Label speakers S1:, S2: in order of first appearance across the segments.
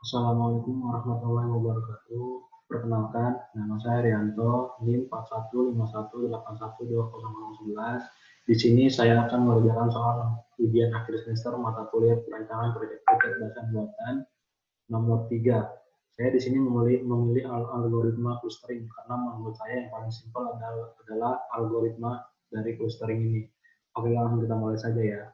S1: Assalamualaikum warahmatullahi wabarakatuh. Perkenalkan, nama saya Rianto, NIM 4151812011. Di sini saya akan mengerjakan soal ujian akhir semester mata kuliah perancangan proyek kecerdasan buatan nomor 3. Saya di sini memilih algoritma clustering karena menurut saya yang paling simpel adalah algoritma dari clustering ini. Oke, langsung kita mulai saja ya.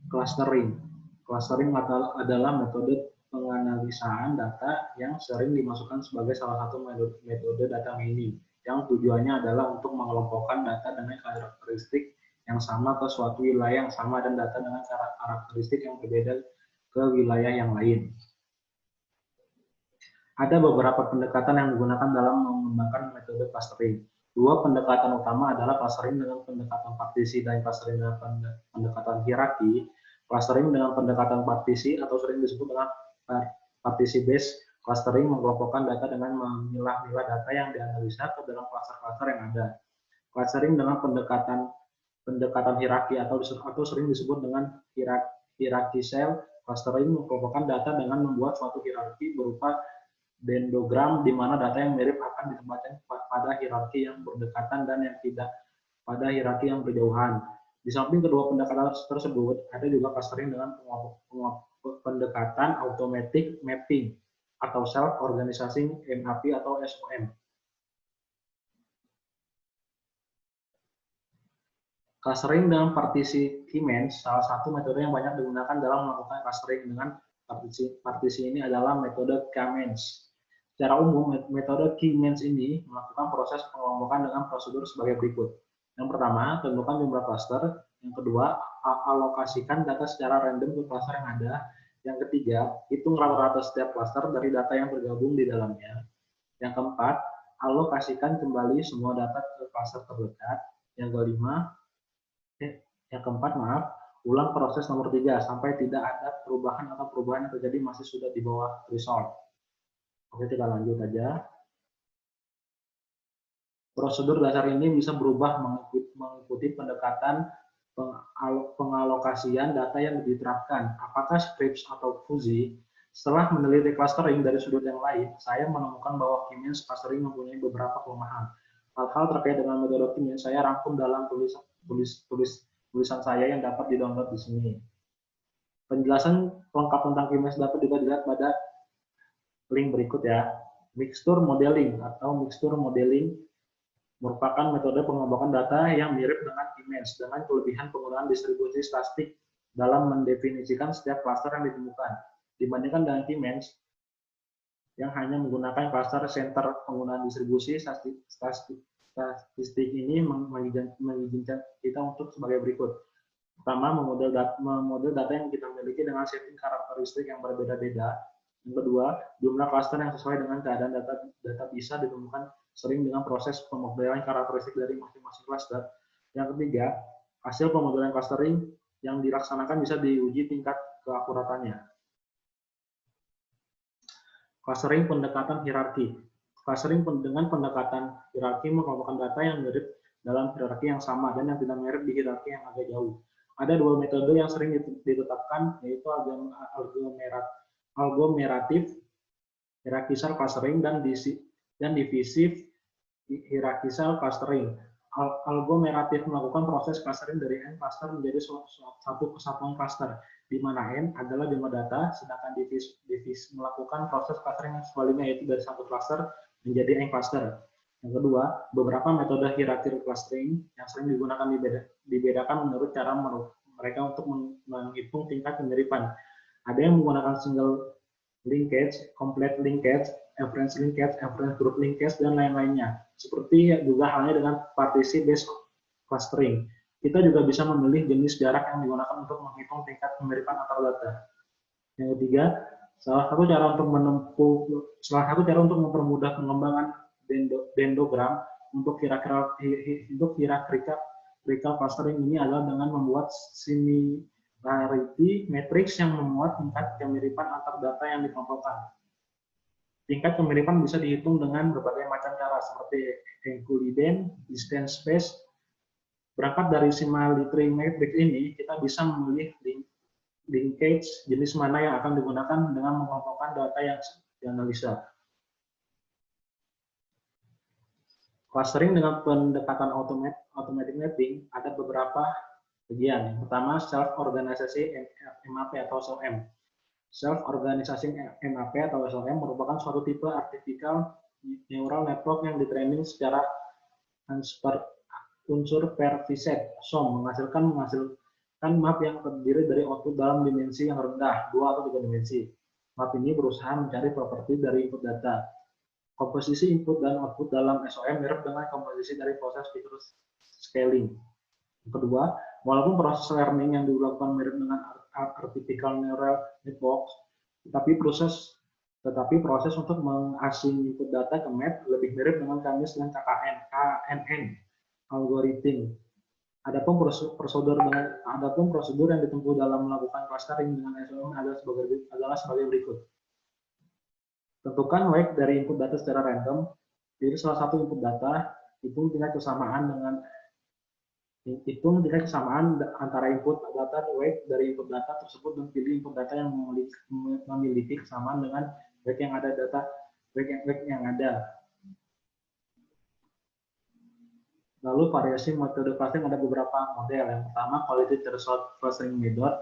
S1: Clustering. Clustering adalah metode penganalisaan data yang sering dimasukkan sebagai salah satu metode data mining, yang tujuannya adalah untuk mengelompokkan data dengan karakteristik yang sama ke suatu wilayah yang sama dan data dengan karakteristik yang berbeda ke wilayah yang lain. Ada beberapa pendekatan yang digunakan dalam mengembangkan metode clustering. Dua pendekatan utama adalah clustering dengan pendekatan partisi dan clustering dengan pendekatan hierarki. Clustering dengan pendekatan partisi atau sering disebut dengan partisi based clustering mengelompokkan data dengan memilah-milah data yang dianalisa ke dalam klaster-klaster yang ada. Clustering dengan pendekatan hierarki atau sering disebut dengan hierarki cell clustering mengelompokkan data dengan membuat suatu hierarki berupa dendrogram di mana data yang mirip akan ditempatkan pada hierarki yang berdekatan dan yang tidak pada hierarki yang berjauhan. Di samping kedua pendekatan tersebut, ada juga clustering dengan pendekatan automatic mapping atau self organizing MAP atau SOM. Clustering dengan partisi Key-Means, salah satu metode yang banyak digunakan dalam melakukan clustering dengan partisi ini adalah metode K-Means. Secara umum, metode Key-Means ini melakukan proses pengelompokan dengan prosedur sebagai berikut. Yang pertama, tentukan jumlah cluster. Yang kedua, alokasikan data secara random ke cluster yang ada. Yang ketiga, hitung rata-rata setiap cluster dari data yang tergabung di dalamnya. Yang keempat, alokasikan kembali semua data ke cluster terdekat. Yang keempat, ulang proses nomor 3 sampai tidak ada perubahan atau perubahan yang terjadi masih sudah di bawah threshold. Oke, kita lanjut aja. Prosedur dasar ini bisa berubah mengikuti pendekatan pengalokasian data yang diterapkan. Apakah Scripps atau Fuzzy? Setelah meneliti clustering dari sudut yang lain, saya menemukan bahwa K-Means clustering mempunyai beberapa kelemahan. Hal-hal terkait dengan metode K-Means saya rangkum dalam tulisan saya yang dapat di-download di sini. Penjelasan lengkap tentang K-Means dapat juga dilihat pada link berikut ya. Mixture modeling atau mixture modeling merupakan metode pengelompokan data yang mirip dengan K-Means dengan kelebihan penggunaan distribusi statistik dalam mendefinisikan setiap cluster yang ditemukan. Dibandingkan dengan K-Means yang hanya menggunakan cluster center, penggunaan distribusi statistik ini mengizinkan kita untuk sebagai berikut. Pertama, memodel data yang kita miliki dengan setting karakteristik yang berbeda-beda. Yang kedua, jumlah cluster yang sesuai dengan keadaan data bisa ditemukan sering dengan proses pemodelan karakteristik dari masing-masing cluster. Yang ketiga, hasil pemodelan clustering yang dilaksanakan bisa diuji tingkat keakuratannya. Clustering pendekatan hierarki. Clustering dengan pendekatan hierarki mengelompokkan data yang mirip dalam hierarki yang sama dan yang tidak mirip di hierarki yang agak jauh. Ada dua metode yang sering ditetapkan, yaitu aglomeratif hierarchical clustering dan divisif hierarchical clustering. Aglomeratif melakukan proses clustering dari n cluster menjadi satu kesatuan cluster, di mana n adalah jumlah data, sedangkan divis melakukan proses clustering yang sebaliknya, yaitu dari satu cluster menjadi n cluster. Yang kedua, beberapa metode hierarchical clustering yang sering digunakan dibedakan menurut cara mereka untuk menghitung tingkat kemiripan. Ada yang menggunakan single linkage, complete linkage, average linkage, average group linkage, dan lain-lainnya. Seperti juga halnya dengan partisi based clustering. Kita juga bisa memilih jenis jarak yang digunakan untuk menghitung tingkat kemiripan antar data. Yang ketiga, salah satu cara untuk mempermudah pengembangan dendrogram untuk hierarchical clustering ini adalah dengan membuat similarity matrix yang memuat tingkat kemiripan antar data yang dikelompokkan. Tingkat kemiripan bisa dihitung dengan berbagai macam cara seperti Euclidean, distance space. Berangkat dari symmetry matrix ini, kita bisa memilih linkage jenis mana yang akan digunakan dengan mengelompokkan data yang dianalisa. Clustering dengan pendekatan automatic mapping ada beberapa bagian. Yang pertama, self-organisasi MAP atau SLM. Self-organisasi MAP atau SLM merupakan suatu tipe artificial neural network yang ditraining secara unsur per viset SOM menghasilkan map yang terdiri dari output dalam dimensi yang rendah, 2 atau 3 dimensi. Map ini berusaha mencari properti dari input data. Komposisi input dan output dalam SOM mirip dengan komposisi dari proses fitur scaling. Yang kedua, walaupun proses learning yang dilakukan mirip dengan artificial neural network, tetapi proses untuk mengasing input data ke map lebih mirip dengan KNIS dan KNN algoritma. Adapun prosedur yang ditempuh dalam melakukan clustering dengan SOM adalah sebagai berikut. Tentukan weight dari input data secara random. Jadi salah satu input data, hitung tingkat kesamaan antara input data weight dari input data tersebut dan pilih input data yang memiliki kesamaan dengan weight yang ada. Lalu variasi metode clustering ada beberapa model. Yang pertama quality threshold clustering method,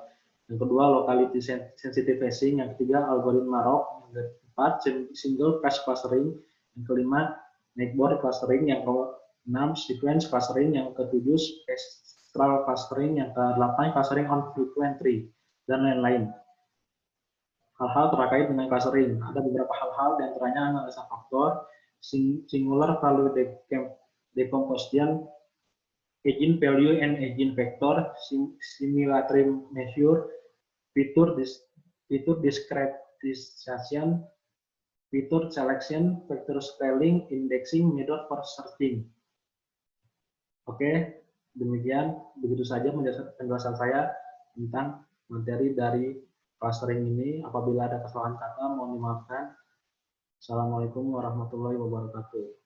S1: yang kedua locality sensitive phasing, yang ketiga algoritma ROC, yang keempat single pass clustering, yang kelima network clustering, yang keenam sequence clustering, yang ketujuh spectral clustering, yang kedelapan clustering on frequent tree, dan lain-lain. Hal-hal terkait dengan clustering ada beberapa hal-hal, diantaranya analisa faktor, singular value decomposition, agent value and agent vector, similarity measure, fitur discretization, fitur selection, vector scaling, indexing, method for searching. Oke, demikian begitu saja penjelasan saya tentang materi dari clustering ini. Apabila ada kesalahan kata mohon dimaafkan. Assalamualaikum warahmatullahi wabarakatuh.